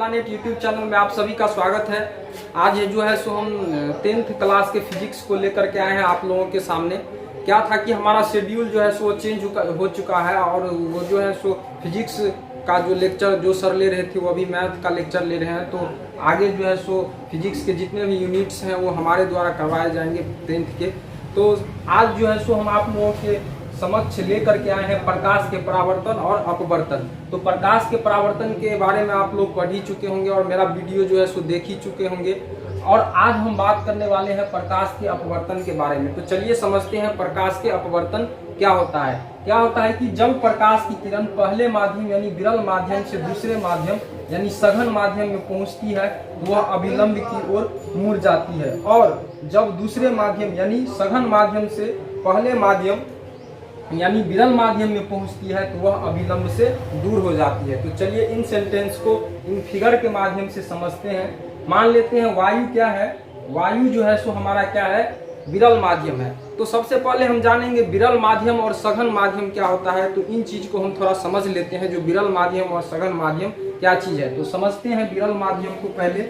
Planet YouTube channel में आप सभी का स्वागत है। आज ये जो है सो हम 10th क्लास के फिजिक्स को लेकर के आए हैं आप लोगों के सामने। क्या था कि हमारा शेड्यूल जो है सो चेंज हो चुका है और वो जो है सो फिजिक्स का जो लेक्चर जो सर ले रहे थे वो अभी मैथ का लेक्चर ले रहे हैं। तो आगे जो है सो फिजिक्स के जितने भी यूनिट्स हैं वो हमारे द्वारा करवाए जाएंगे 10th के। तो आज जो है सो हम आप लोगों के समक्ष लेकर के आए हैं प्रकाश के परावर्तन और अपवर्तन। तो प्रकाश के परावर्तन के बारे में आप लोग पढ़ ही चुके होंगे और मेरा वीडियो जो है सो देख ही चुके होंगे। और आज हम बात करने वाले हैं प्रकाश के अपवर्तन के बारे में। तो चलिए समझते हैं प्रकाश के अपवर्तन क्या होता है। क्या होता है कि जब प्रकाश की किरण पहले माध्यम यानी विरल माध्यम से दूसरे माध्यम यानी सघन माध्यम में पहुंचती है तो वह अभिलंब की ओर मुड़ जाती है, और जब दूसरे माध्यम यानी सघन माध्यम से पहले माध्यम यानी विरल माध्यम में पहुंचती है तो वह अभिलंब से दूर हो जाती है। तो चलिए इन सेंटेंस को इन फिगर के माध्यम से समझते हैं। मान लेते हैं वायु क्या है। वायु जो है सो हमारा क्या है, विरल माध्यम है। तो सबसे पहले हम जानेंगे विरल माध्यम और सघन माध्यम क्या होता है। तो इन चीज को हम थोड़ा समझ लेते हैं, जो विरल माध्यम और सघन माध्यम क्या चीज है। तो समझते हैं विरल माध्यम को पहले।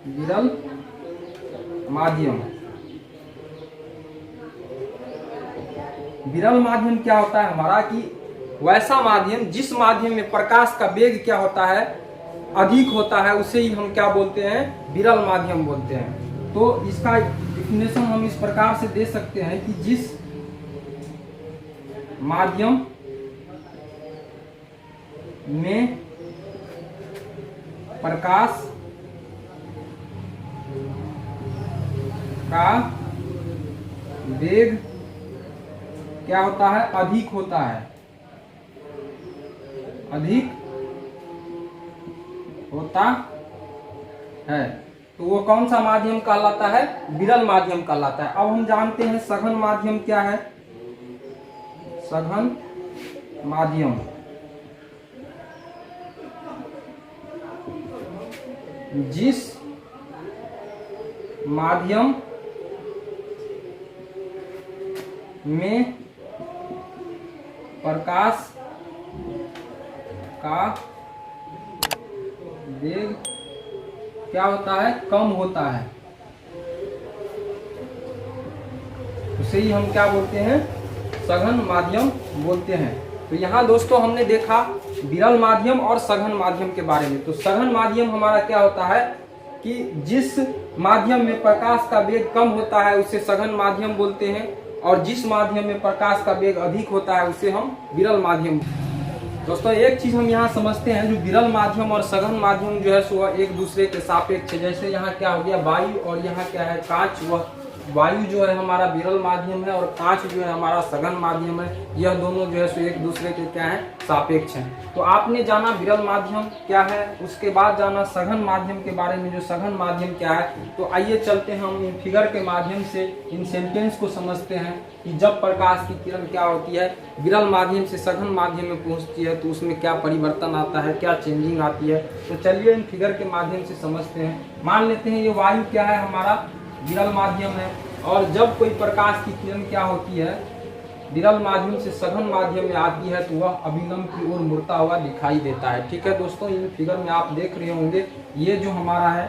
विरल माध्यम, विरल माध्यम क्या होता है हमारा कि वैसा माध्यम जिस माध्यम में प्रकाश का वेग क्या होता है, अधिक होता है, उसे ही हम क्या बोलते हैं, विरल माध्यम बोलते हैं। तो इसका डेफिनेशन हम इस प्रकार से दे सकते हैं कि जिस माध्यम में प्रकाश का वेग क्या होता है, अधिक होता है, अधिक होता है, तो वो कौन सा माध्यम कहलाता है, विरल माध्यम कहलाता है। अब हम जानते हैं सघन माध्यम क्या है। सघन माध्यम जिस माध्यम में प्रकाश का वेग क्या होता है, कम होता है, उसे ही हम क्या बोलते हैं, सघन माध्यम बोलते हैं। तो यहाँ दोस्तों हमने देखा विरल माध्यम और सघन माध्यम के बारे में। तो सघन माध्यम हमारा क्या होता है कि जिस माध्यम में प्रकाश का वेग कम होता है उसे सघन माध्यम बोलते हैं, और जिस माध्यम में प्रकाश का वेग अधिक होता है उसे हम विरल माध्यम। दोस्तों एक चीज हम यहाँ समझते हैं, जो विरल माध्यम और सघन माध्यम जो है सो एक दूसरे के सापेक्ष है। जैसे यहाँ क्या हो गया वायु, और यहाँ क्या है कांच। वह वायु जो है हमारा विरल माध्यम है और कांच जो है हमारा सघन माध्यम है। यह दोनों जो है सो एक दूसरे के क्या है, सापेक्ष हैं। तो आपने जाना विरल माध्यम क्या है, उसके बाद जाना सघन माध्यम के बारे में, जो सघन माध्यम क्या है। तो आइए चलते हैं हम इन फिगर के माध्यम से इन सेंटेंस को समझते हैं कि जब प्रकाश की किरण क्या होती है, विरल माध्यम से सघन माध्यम में पहुंचती है तो उसमें क्या परिवर्तन आता है, क्या चेंजिंग आती है। तो चलिए इन फिगर के माध्यम से समझते हैं। मान लेते हैं ये वायु क्या है, हमारा विरल माध्यम है, और जब कोई प्रकाश की किरण क्या होती है, विरल माध्यम से सघन माध्यम में आती है तो वह अभिलंब की ओर मुड़ता हुआ दिखाई देता है। ठीक है दोस्तों, इन फिगर में आप देख रहे होंगे ये जो हमारा है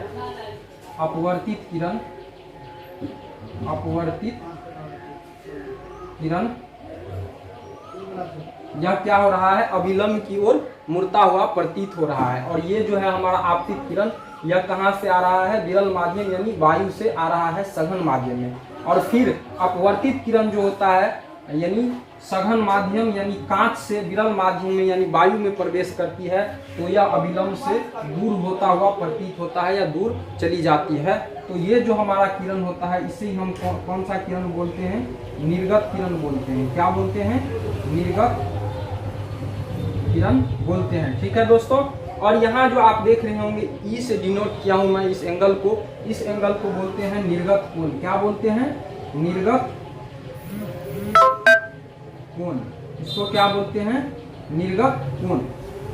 अपवर्तित किरण, अपवर्तित किरण यह क्या हो रहा है, अभिलंब की ओर मुड़ता हुआ प्रतीत हो रहा है। और ये जो है हमारा आपतित किरण, यह कहाँ से आ रहा है, विरल माध्यम यानी वायु से आ रहा है सघन माध्यम में। और फिर अपवर्तित किरण जो होता है यानी सघन माध्यम यानी कांच से विरल माध्यम में यानी वायु में प्रवेश करती है तो यह अभिलंब से दूर होता हुआ प्रतीत होता है या दूर चली जाती है। तो ये जो हमारा किरण होता है इसे ही हम कौन सा किरण बोलते हैं, निर्गत किरण बोलते हैं। क्या बोलते हैं, निर्गत किरण बोलते हैं। ठीक है दोस्तों, और यहाँ जो आप देख रहे होंगे ई से डिनोट किया हूं मैं इस एंगल को, इस एंगल को बोलते हैं निर्गत कोण। क्या बोलते हैं, निर्गत कोण। इसको क्या बोलते हैं, निर्गत कोण।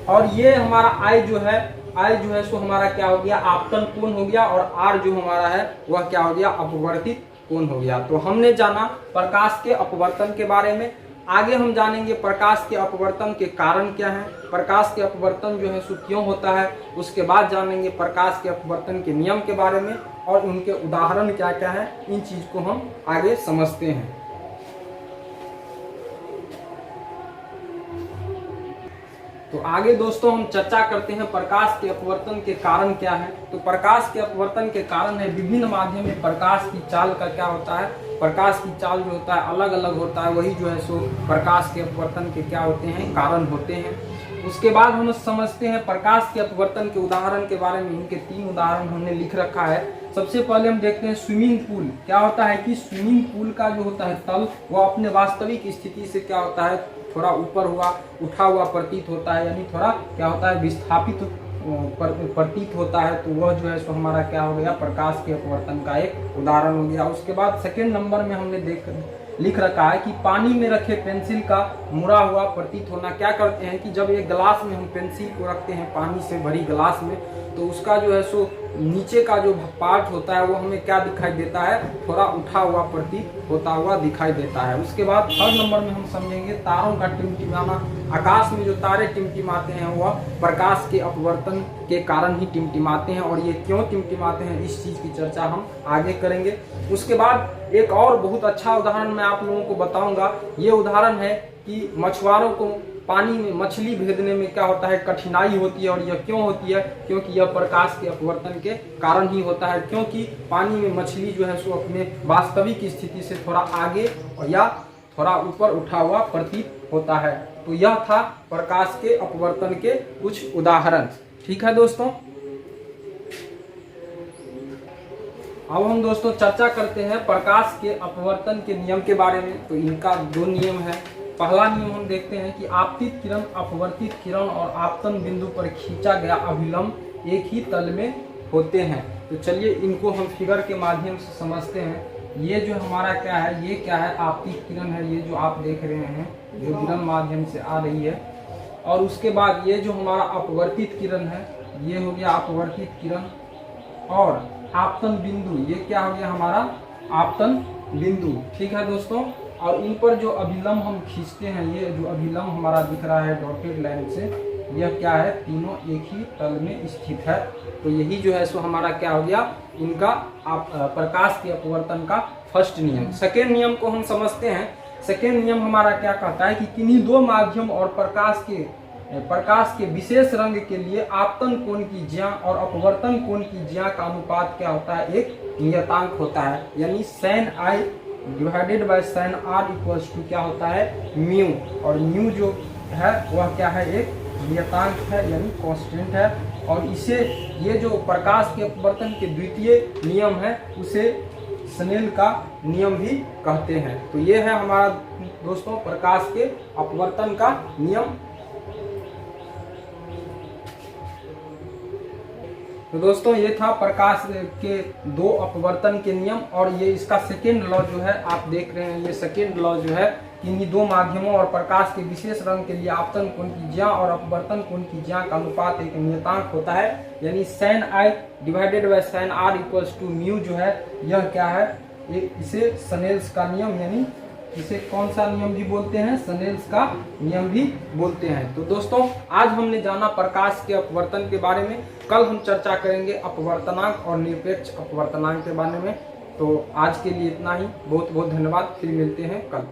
और ये हमारा आई जो है सो हमारा क्या हो गया, आपतन कोण हो गया, और आर जो हमारा है वह क्या हो गया, अपवर्तित कोण हो गया। तो हमने जाना प्रकाश के अपवर्तन के बारे में। आगे हम जानेंगे प्रकाश के अपवर्तन के कारण क्या है, प्रकाश के अपवर्तन जो है सो क्यों होता है। उसके बाद जानेंगे प्रकाश के अपवर्तन के नियम के बारे में और उनके उदाहरण क्या क्या है, इन चीज को हम आगे समझते हैं। तो आगे दोस्तों हम चर्चा करते हैं प्रकाश के अपवर्तन के कारण क्या है। तो प्रकाश के अपवर्तन के कारण है विभिन्न माध्यम में प्रकाश की चाल का क्या होता है, प्रकाश की चाल जो होता है अलग अलग होता है, वही जो है सो प्रकाश के अपवर्तन के क्या होते हैं, कारण होते हैं। उसके बाद हम समझते हैं प्रकाश के अपवर्तन के उदाहरण के बारे में। इनके 3 उदाहरण हमने लिख रखा है। सबसे पहले हम देखते हैं स्विमिंग पूल। क्या होता है कि स्विमिंग पूल का जो होता है तल वो अपने वास्तविक स्थिति से क्या होता है, थोड़ा ऊपर हुआ उठा हुआ प्रतीत होता है, यानी थोड़ा क्या होता है विस्थापित प्रतीत होता है। तो वह जो है सो हमारा क्या हो गया, प्रकाश के अपवर्तन का एक उदाहरण हो गया। उसके बाद सेकेंड नंबर में हमने लिख रखा है कि पानी में रखे पेंसिल का मुड़ा हुआ प्रतीत होना। क्या करते हैं कि जब एक गिलास में हम पेंसिल को रखते हैं पानी से भरी गिलास में, तो उसका जो है सो नीचे का जो पार्ट होता है वो हमें क्या दिखाई देता है, थोड़ा उठा हुआ प्रतीत होता हुआ दिखाई देता है। उसके बाद थर्ड नंबर में हम समझेंगे तारों का टिमटिमाना। आकाश में जो तारे टिमटिमाते हैं वह प्रकाश के अपवर्तन के कारण ही टिमटिमाते हैं, और ये क्यों टिमटिमाते हैं इस चीज की चर्चा हम आगे करेंगे। उसके बाद एक और बहुत अच्छा उदाहरण मैं आप लोगों को बताऊंगा। ये उदाहरण है कि मछुआरों को पानी में मछली भेजने में क्या होता है, कठिनाई होती है। और यह क्यों होती है, क्योंकि यह प्रकाश के अपवर्तन के कारण ही होता है। क्योंकि पानी में मछली जो है सो अपने वास्तविक स्थिति से थोड़ा आगे या थोड़ा ऊपर उठा हुआ प्रतीत होता है। तो यह था प्रकाश के अपवर्तन के कुछ उदाहरण। ठीक है दोस्तों, अब हम दोस्तों चर्चा करते हैं प्रकाश के अपवर्तन के नियम के बारे में। तो इनका 2 नियम है। पहला नियम हम देखते हैं कि आपतित किरण, अपवर्तित किरण और आपतन बिंदु पर खींचा गया अभिलंब एक ही तल में होते हैं। तो चलिए इनको हम फिगर के माध्यम से समझते हैं। ये जो हमारा क्या है, ये क्या है, आपतित किरण है, ये जो आप देख रहे हैं जो विकिरण माध्यम से आ रही है। और उसके बाद ये जो हमारा अपवर्तित किरण है, ये हो गया अपवर्तित किरण। और आपतन बिंदु, ये क्या हो गया हमारा आपतन बिंदु। ठीक है दोस्तों, और इन पर जो अभिलंब हम खींचते हैं, ये जो अभिलंब हमारा दिख रहा है डॉटेड लाइन से, यह क्या है, तीनों एक ही तल में स्थित है। तो यही जो है सो हमारा क्या हो गया, इनका प्रकाश के अपवर्तन का फर्स्ट नियम। सेकेंड नियम को हम समझते हैं। सेकेंड नियम हमारा क्या कहता है कि किन्हीं 2 माध्यम और प्रकाश के विशेष रंग के लिए आपतन कोण की ज्या और अपवर्तन कोण की ज्या का अनुपात क्या होता है, एक नियतांक होता है। यानी sin I divided by sin R equals to क्या होता है, म्यू। और म्यू जो है वह क्या है, एक नियतांक है, यानी कांस्टेंट है। और इसे, ये जो प्रकाश के अपवर्तन के द्वितीय नियम है, उसे स्नेल का नियम भी कहते हैं। तो ये है हमारा दोस्तों प्रकाश के अपवर्तन का नियम। तो दोस्तों ये था प्रकाश के 2 अपवर्तन के नियम। और ये इसका सेकेंड लॉ जो है आप देख रहे हैं, ये सेकेंड लॉ जो है कि इन्हीं 2 माध्यमों और प्रकाश के विशेष रंग के लिए आपतन कोण की ज्या और अपवर्तन कोण की ज्या का अनुपात एक नियतांक होता है। यानी sin I divided by sin R equals to mu जो है, यह क्या है, इसे स्नेल्स का नियम, यानी इसे कौन सा नियम भी बोलते हैं, स्नेल्स का नियम भी बोलते हैं। तो दोस्तों आज हमने जाना प्रकाश के अपवर्तन के बारे में। कल हम चर्चा करेंगे अपवर्तनांक और निरपेक्ष अपवर्तनांक के बारे में। तो आज के लिए इतना ही। बहुत बहुत धन्यवाद। फिर मिलते हैं कल।